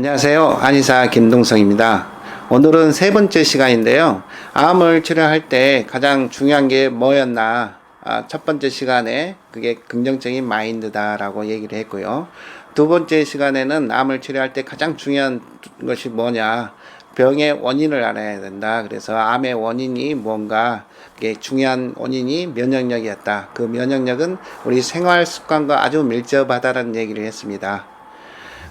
안녕하세요. 한의사 김동성입니다. 오늘은 세 번째 시간인데요. 암을 치료할 때 가장 중요한 게 뭐였나? 첫 번째 시간에 그게 긍정적인 마인드다라고 얘기를 했고요. 두 번째 시간에는 암을 치료할 때 가장 중요한 것이 뭐냐? 병의 원인을 알아야 된다. 그래서 암의 원인이 뭔가, 그게 중요한 원인이 면역력이었다. 그 면역력은 우리 생활 습관과 아주 밀접하다는 얘기를 했습니다.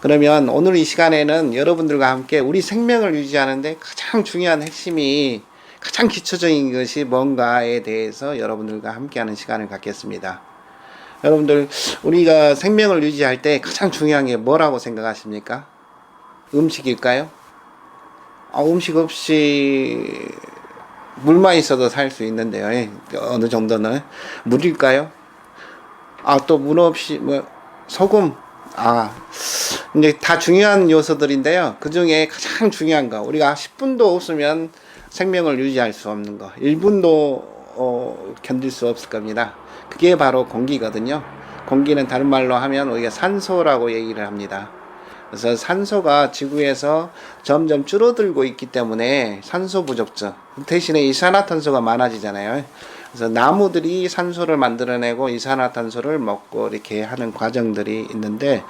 그러면 오늘 이 시간에는 여러분들과 함께 우리 생명을 유지하는데 가장 중요한 핵심이, 가장 기초적인 것이 뭔가에 대해서 여러분들과 함께하는 시간을 갖겠습니다. 여러분들, 우리가 생명을 유지할 때 가장 중요한 게 뭐라고 생각하십니까? 음식일까요? 음식 없이 물만 있어도 살 수 있는데요. 어느 정도는. 물일까요? 또 물 없이 소금. 이제 다 중요한 요소들인데요. 그 중에 가장 중요한 거, 우리가 10분도 없으면 생명을 유지할 수 없는 거, 1분도 견딜 수 없을 겁니다. 그게 바로 공기거든요. 공기는 다른 말로 하면 우리가 산소라고 얘기를 합니다. 그래서 산소가 지구에서 점점 줄어들고 있기 때문에 산소 부족증, 대신에 이산화탄소가 많아지잖아요. 그래서 나무들이 산소를 만들어내고 이산화탄소를 먹고 이렇게 하는 과정들이 있는데,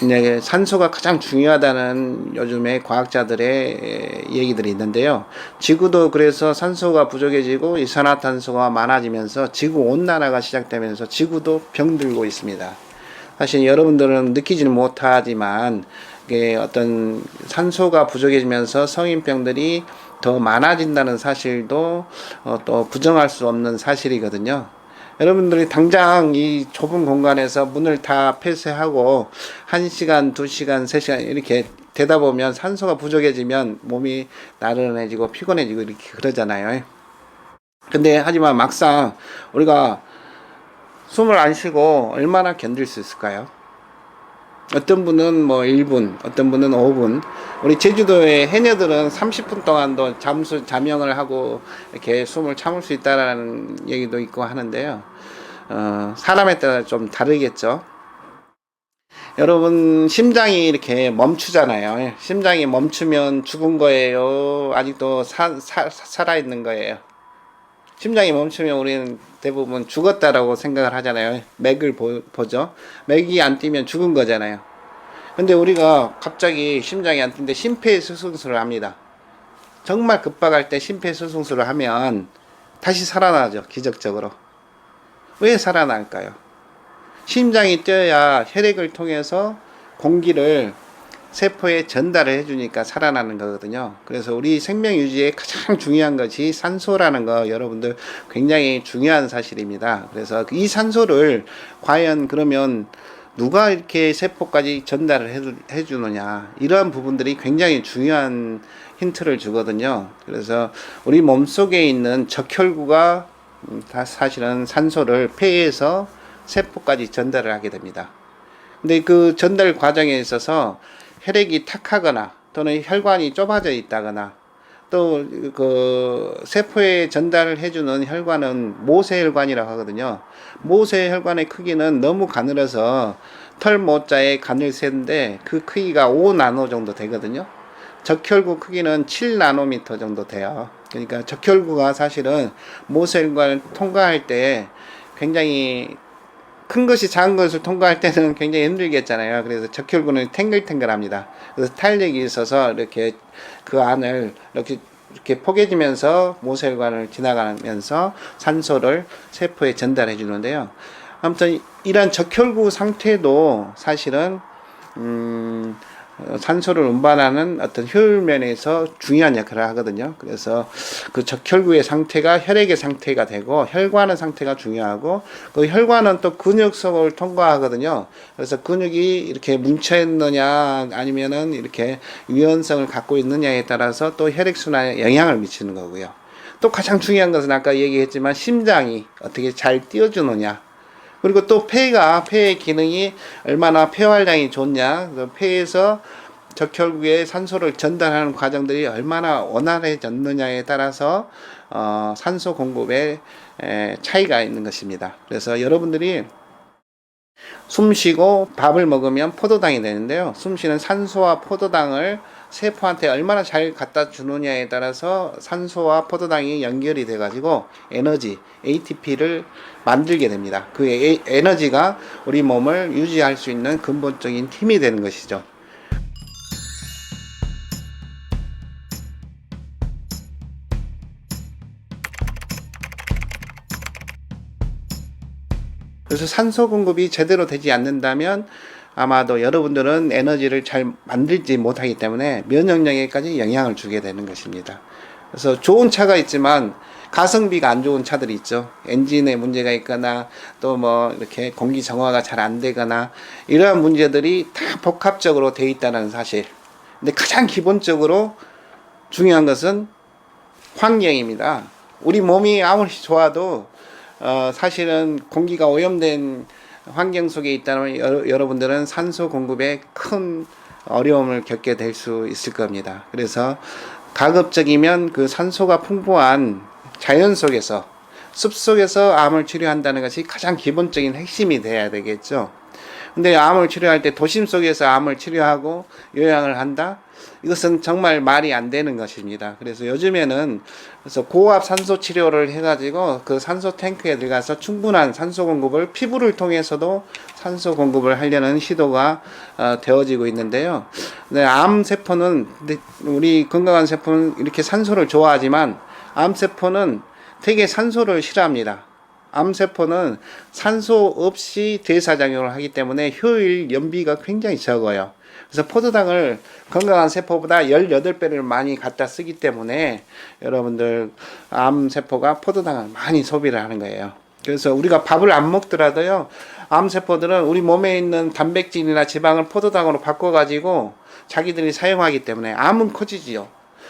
이제 산소가 가장 중요하다는 요즘에 과학자들의 얘기들이 있는데요. 지구도 그래서 산소가 부족해지고 이산화탄소가 많아지면서 지구 온난화가 시작되면서 지구도 병들고 있습니다. 사실 여러분들은 느끼지는 못하지만 이게 어떤 산소가 부족해지면서 성인병들이 더 많아진다는 사실도 또 부정할 수 없는 사실이거든요. 여러분들이 당장 이 좁은 공간에서 문을 다 폐쇄하고 1시간, 2시간, 3시간 이렇게 되다 보면 산소가 부족해지면 몸이 나른해지고 피곤해지고 이렇게 그러잖아요. 근데 하지만 막상 우리가 숨을 안 쉬고 얼마나 견딜 수 있을까요? 어떤 분은 1분, 어떤 분은 5분. 우리 제주도의 해녀들은 30분 동안도 잠영을 하고 이렇게 숨을 참을 수 있다라는 얘기도 있고 하는데요. 사람에 따라 좀 다르겠죠. 여러분, 심장이 이렇게 멈추잖아요. 심장이 멈추면 죽은 거예요? 아직도 살아있는 거예요? 심장이 멈추면 우리는 대부분 죽었다라고 생각을 하잖아요. 맥을 보죠. 맥이 안 뛰면 죽은 거잖아요. 근데 우리가 갑자기 심장이 안 뛰는데 심폐소생술을 합니다. 정말 급박할 때 심폐소생술을 하면 다시 살아나죠. 기적적으로. 왜 살아날까요? 심장이 뛰어야 혈액을 통해서 공기를 세포에 전달을 해주니까 살아나는 거거든요. 그래서 우리 생명 유지에 가장 중요한 것이 산소라는 거, 여러분들 굉장히 중요한 사실입니다. 그래서 이 산소를 과연 그러면 누가 이렇게 세포까지 전달을 해주느냐, 이러한 부분들이 굉장히 중요한 힌트를 주거든요. 그래서 우리 몸속에 있는 적혈구가 사실은 산소를 폐에서 세포까지 전달을 하게 됩니다. 근데 그 전달 과정에 있어서 혈액이 탁하거나 또는 혈관이 좁아져 있다거나, 또 그 세포에 전달을 해주는 혈관은 모세혈관이라고 하거든요. 모세혈관의 크기는 너무 가늘어서 털 모자에 가늘 샌데 그 크기가 5나노 정도 되거든요. 적혈구 크기는 7나노미터 정도 돼요. 그러니까 적혈구가 사실은 모세혈관을 통과할 때 굉장히, 큰 것이 작은 것을 통과할 때는 굉장히 힘들겠잖아요. 그래서 적혈구는 탱글탱글합니다. 그래서 탄력이 있어서 이렇게 그 안을 이렇게 포개지면서 모세혈관을 지나가면서 산소를 세포에 전달해 주는데요. 아무튼 이런 적혈구 상태도 사실은 산소를 운반하는 어떤 효율 면에서 중요한 역할을 하거든요. 그래서 그 적혈구의 상태가 혈액의 상태가 되고, 혈관의 상태가 중요하고, 그 혈관은 또 근육 속을 통과하거든요. 그래서 근육이 이렇게 뭉쳐 있느냐 아니면은 이렇게 유연성을 갖고 있느냐에 따라서 또 혈액순환에 영향을 미치는 거고요. 또 가장 중요한 것은 아까 얘기했지만 심장이 어떻게 잘 뛰어주느냐, 그리고 또 폐의 기능이 얼마나 폐 활량이 좋냐, 폐에서 적혈구에 산소를 전달하는 과정들이 얼마나 원활해졌느냐에 따라서 산소 공급에 차이가 있는 것입니다. 그래서 여러분들이 숨 쉬고 밥을 먹으면 포도당이 되는데요. 숨 쉬는 산소와 포도당을 세포한테 얼마나 잘 갖다 주느냐에 따라서 산소와 포도당이 연결이 돼 가지고 에너지 ATP를 만들게 됩니다. 그 에너지가 우리 몸을 유지할 수 있는 근본적인 힘이 되는 것이죠. 그래서 산소 공급이 제대로 되지 않는다면 아마도 여러분들은 에너지를 잘 만들지 못하기 때문에 면역력에까지 영향을 주게 되는 것입니다. 그래서 좋은 차가 있지만 가성비가 안 좋은 차들이 있죠. 엔진에 문제가 있거나 또 뭐 이렇게 공기 정화가 잘 안 되거나 이러한 문제들이 다 복합적으로 돼 있다는 사실. 근데 가장 기본적으로 중요한 것은 환경입니다. 우리 몸이 아무리 좋아도 사실은 공기가 오염된 환경 속에 있다면 여러분들은 산소 공급에 큰 어려움을 겪게 될 수 있을 겁니다. 그래서 가급적이면 그 산소가 풍부한 자연 속에서 숲 속에서 암을 치료한다는 것이 가장 기본적인 핵심이 돼야 되겠죠. 근데 암을 치료할 때 도심 속에서 암을 치료하고 요양을 한다? 이것은 정말 말이 안 되는 것입니다. 그래서 요즘에는 그래서 고압 산소 치료를 해가지고 그 산소 탱크에 들어가서 충분한 산소 공급을 피부를 통해서도 산소 공급을 하려는 시도가 되어지고 있는데요. 네, 암 세포는 우리 건강한 세포는 이렇게 산소를 좋아하지만 암 세포는 되게 산소를 싫어합니다. 암세포는 산소 없이 대사작용을 하기 때문에 효율 연비가 굉장히 적어요. 그래서 포도당을 건강한 세포보다 18배를 많이 갖다 쓰기 때문에 여러분들 암세포가 포도당을 많이 소비를 하는 거예요. 그래서 우리가 밥을 안 먹더라도요, 암세포들은 우리 몸에 있는 단백질이나 지방을 포도당으로 바꿔가지고 자기들이 사용하기 때문에 암은 커지지요.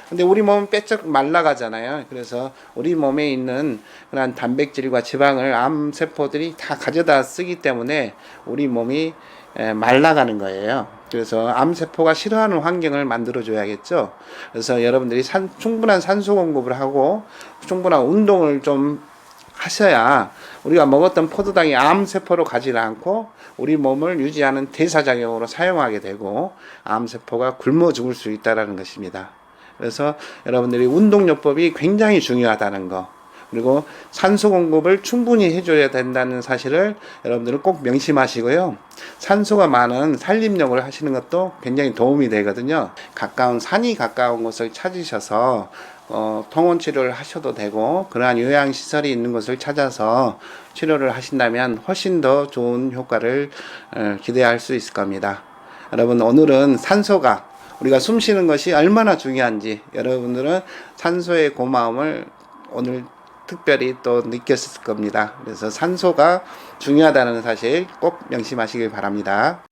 근데 우리 몸은 빼쩍 말라가잖아요. 그래서 우리 몸에 있는 그런 단백질과 지방을 암세포들이 다 가져다 쓰기 때문에 우리 몸이 말라가는 거예요. 그래서 암세포가 싫어하는 환경을 만들어줘야겠죠. 그래서 여러분들이 충분한 산소 공급을 하고 충분한 운동을 좀 하셔야 우리가 먹었던 포도당이 암세포로 가지 않고 우리 몸을 유지하는 대사작용으로 사용하게 되고 암세포가 굶어 죽을 수 있다는 것입니다. 그래서 여러분들이 운동요법이 굉장히 중요하다는 거, 그리고 산소 공급을 충분히 해줘야 된다는 사실을 여러분들은 꼭 명심하시고요. 산소가 많은 산림욕을 하시는 것도 굉장히 도움이 되거든요. 산이 가까운 곳을 찾으셔서 통원 치료를 하셔도 되고, 그러한 요양시설이 있는 곳을 찾아서 치료를 하신다면 훨씬 더 좋은 효과를 기대할 수 있을 겁니다. 여러분, 오늘은 산소가 우리가 숨 쉬는 것이 얼마나 중요한지 여러분들은 산소의 고마움을 오늘 특별히 또 느꼈을 겁니다. 그래서 산소가 중요하다는 사실 꼭 명심하시길 바랍니다.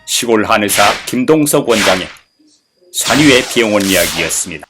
시골 한의사 김동석 원장의 산위의 병원 이야기였습니다.